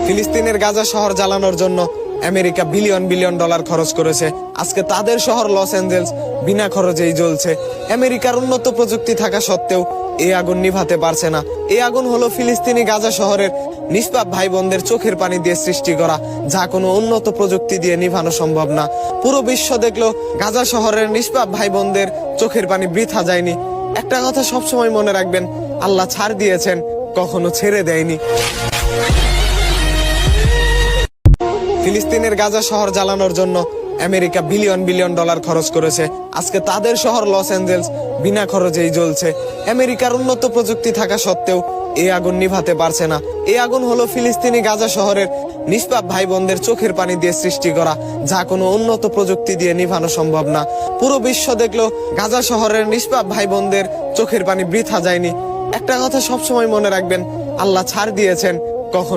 ফিলিস্তিনের গাজা শহর জ্বালানোর জন্য আমেরিকা বিলিয়ন বিলিয়ন ডলার খরচ করেছে। আজকে তাদের শহর লস অ্যাঞ্জেলস বিনা খরচেই জ্বলছে। আমেরিকার উন্নত প্রযুক্তি থাকা সত্ত্বেও এই আগুন নিভাতে পারছে না। এই আগুন হলো ফিলিস্তিনি গাজা শহরের নিষ্পাপ ভাই বোনদের চোখের পানি দিয়ে সৃষ্টি করা, যা কোনো উন্নত প্রযুক্তি দিয়ে নিভানো সম্ভব না। পুরো বিশ্ব দেখলো গাজা শহরের নিষ্পাপ ভাই বোনদের চোখের পানি বৃথা যায়নি। একটা কথা সবসময় মনে রাখবেন, আল্লাহ ছাড় দিয়েছেন, কখনো ছেড়ে দেয়নি। ফিলিস্তিনের গাজা শহর জ্বালানোর জন্য আমেরিকা বিলিয়ন বিলিয়ন ডলার খরচ করেছে। আজকে তাদের শহর লস অ্যাঞ্জেলস বিনা খরচেই জ্বলছে। আমেরিকার উন্নত প্রযুক্তি থাকা সত্ত্বেও এই আগুন নিভাতে পারছে না। এই আগুন হলো ফিলিস্তিনি গাজা শহরের নিষ্পাপ ভাই বোনদের চোখের পানি দিয়ে সৃষ্টি করা, যা কোনো উন্নত প্রযুক্তি দিয়ে নিভানো সম্ভব না। পুরো বিশ্ব দেখলো গাজা শহরের নিষ্পাপ ভাই বোনদের চোখের পানি বৃথা যায়নি। একটা কথা সবসময় মনে রাখবেন, আল্লাহ ছাড় দিয়েছেন, কখনো